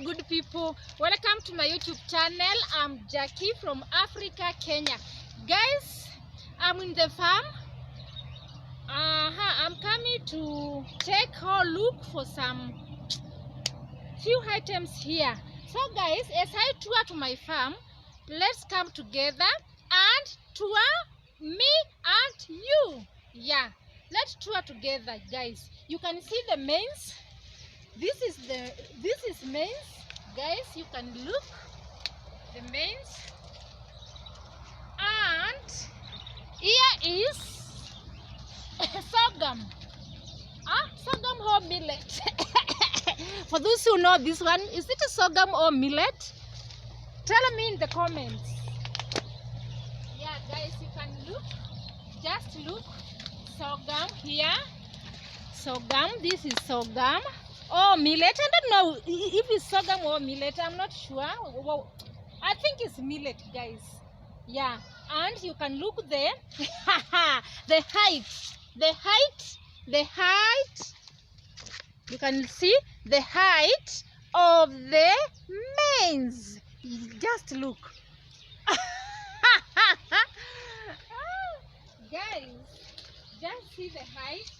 good people, welcome to my YouTube channel. I'm Jackie from Africa, Kenya. Guys, I'm in the farm. I'm coming to check or look for some few items here. So guys, as I tour to my farm, let's come together and tour me and you. Yeah, let's tour together, guys. You can see the mains. This is mains, guys. You can look the mains, and here is sorghum. Sorghum or millet. For those who know this one, is it a sorghum or millet? Tell me in the comments. Yeah, guys, you can look. Just look. Sorghum here. Sorghum. This is sorghum. Oh, millet. I don't know if it's sorghum or millet. I'm not sure. I think it's millet, guys. Yeah. And you can look there. The height. You can see the height of the mains. Just look. Guys, just see the height.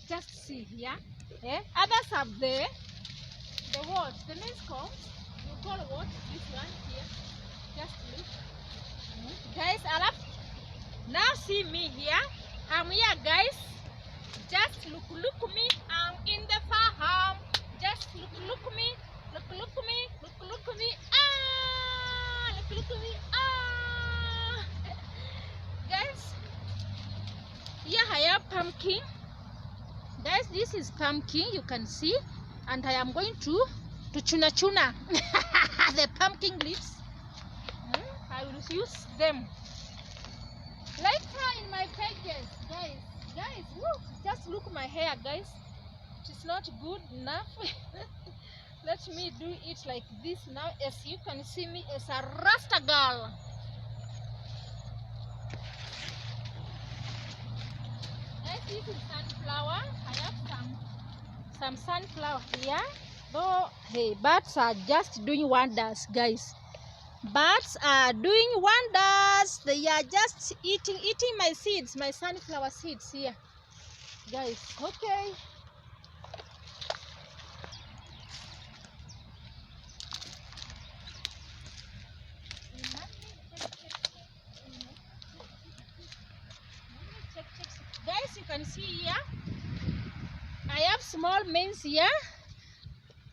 Just see here. Yeah. Others have the what? The mains called. You call what? This one here. Just look. Guys, now see me here. I'm here, guys. Just look me. I'm in the farm. Just look me. Look me. Look me. Guys, here I have pumpkin. Guys, this is pumpkin, you can see, and I am going to chuna the pumpkin leaves. I will use them later in my pages, guys. Woo, just look my hair, guys. It is not good enough. Let me do it like this now, as you can see me as a Rasta girl. This is sunflower. I have some sunflower here. Though, hey, birds are just doing wonders, guys. Birds are doing wonders. They are just eating my seeds, my sunflower seeds here, guys. Okay. Guys, you can see here I have small mains here,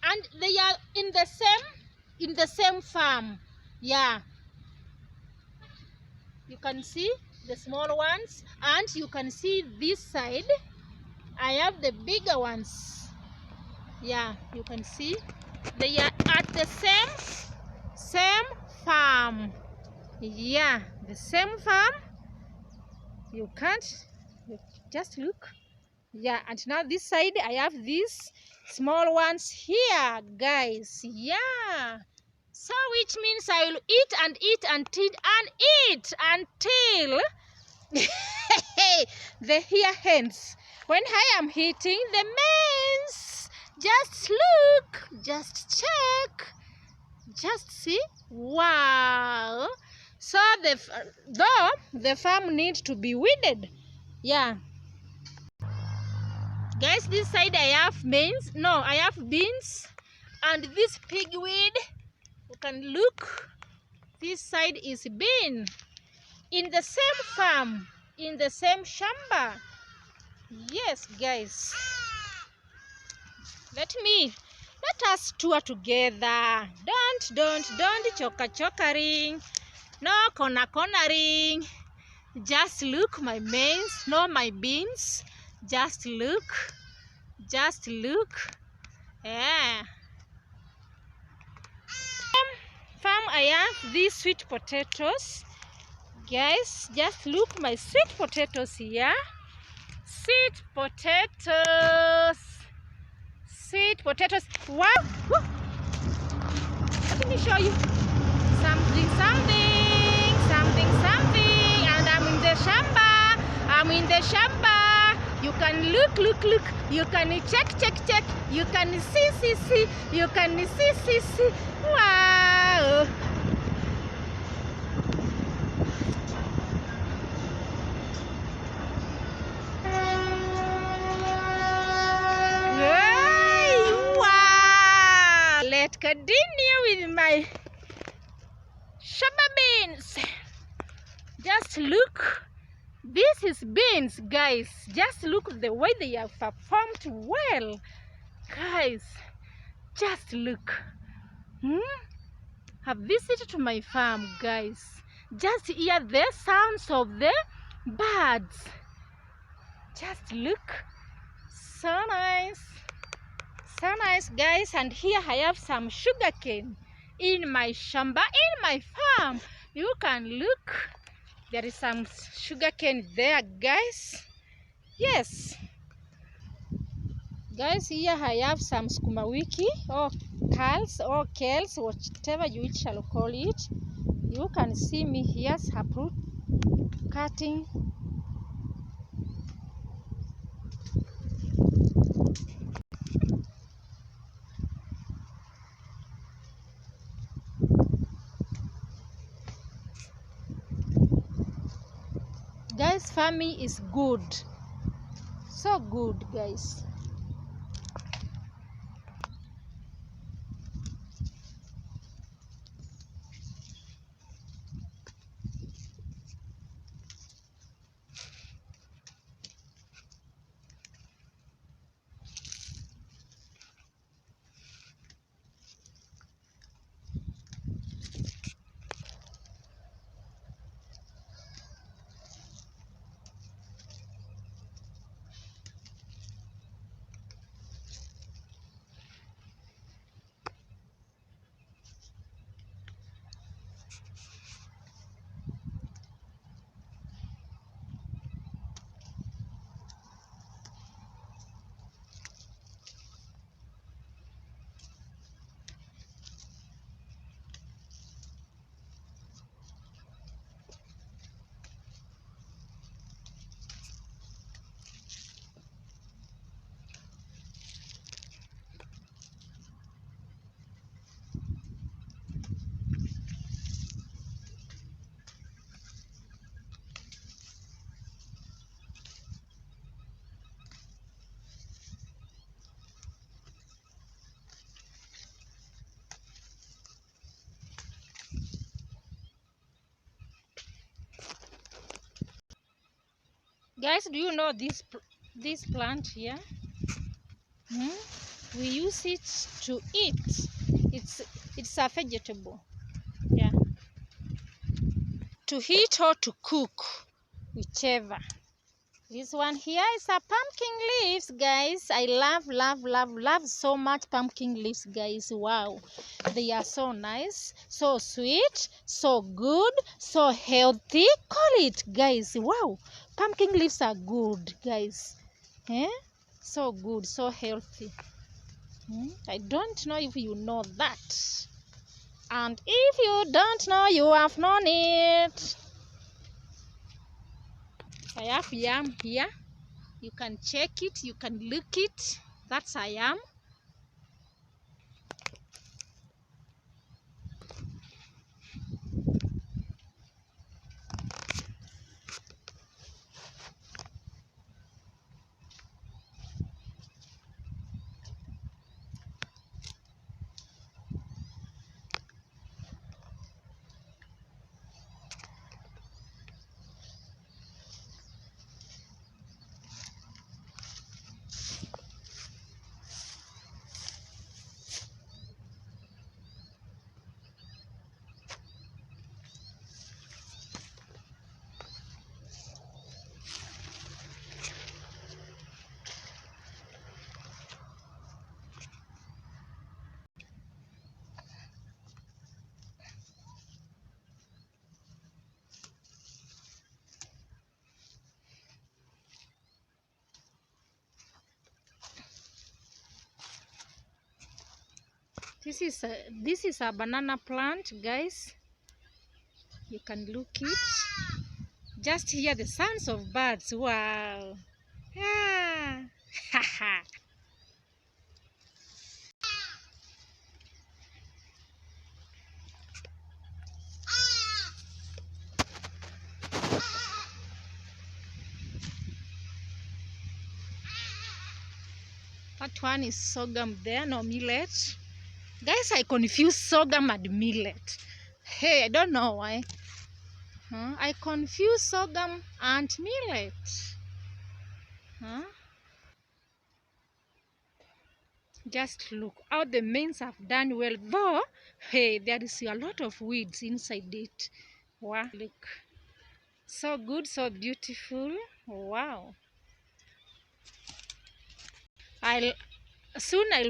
and they are in the same farm. Yeah, you can see the small ones, and you can see this side I have the bigger ones. Yeah, you can see they are at the same farm. Yeah, the same farm. You just look. Yeah, and now this side I have these small ones here, guys. Yeah, so which means I will eat until the hair ends. When I am hitting the mains, just look, just check, just see. Wow. So the farm needs to be weeded. Yeah, guys, this side I have beans. No, I have beans, and this pigweed. You can look. This side is bean. In the same farm, in the same shamba. Yes, guys. Let us tour together. Don't chokering. No cornering. Just look my mains, no my beans. Just look. Yeah. Farm I have these sweet potatoes. Guys, just look my sweet potatoes here. Sweet potatoes. Wow. Woo. Let me show you something. And I'm in the shamba. You can look. You can check. You can see. You can see. Wow. Hey, wow. Let's continue with my shaba beans. Just look. This is beans, guys. Just look the way they have performed well. Guys, just look. Have visited to my farm, guys. Just hear the sounds of the birds. Just look. So nice. So nice, guys. And here I have some sugarcane in my shamba, in my farm. You can look. There is some sugarcane there, guys. Yes. Guys, here I have some sukuma wiki or kales, whatever you shall call it. You can see me here uproot cutting. Guys, farming is good. So good, guys. Guys, do you know this plant here? We use it to eat. It's a vegetable. Yeah. To eat or to cook, whichever. This one here is a pumpkin leaves, guys. I love so much pumpkin leaves, guys. Wow, they are so nice, so sweet, so good, so healthy. Call it, guys. Wow, pumpkin leaves are good, guys. So good, so healthy. I don't know if you know that, and if you don't know, you have known it. I have yam here. You can check it, you can look it. That's I am. This is a banana plant, guys. You can look it. Just hear the sounds of birds. Wow. Yeah. That one is sorghum there, no millet. Guys, I confuse sorghum and millet. Hey, I don't know why. I confuse sorghum and millet. Just look how the maize have done well, though. Hey, there is a lot of weeds inside it. Wow, look. So good, so beautiful. Wow. I'll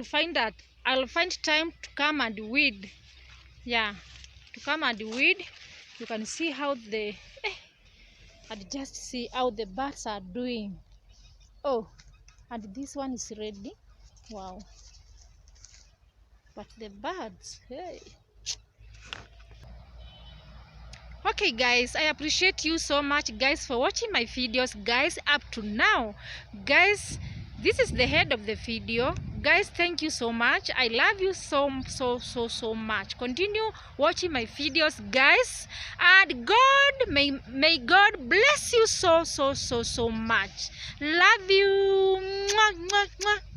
find that. I'll find time to come and weed. Yeah, to come and weed. You can see how and just see how the birds are doing. Oh, and this one is ready. Wow. But the birds, hey. Okay guys, I appreciate you so much guys for watching my videos guys up to now. Guys, this is the head of the video. Guys, thank you so much. I love you so much. Continue watching my videos guys, and God may God bless you so much. Love you. Mwah, mwah, mwah.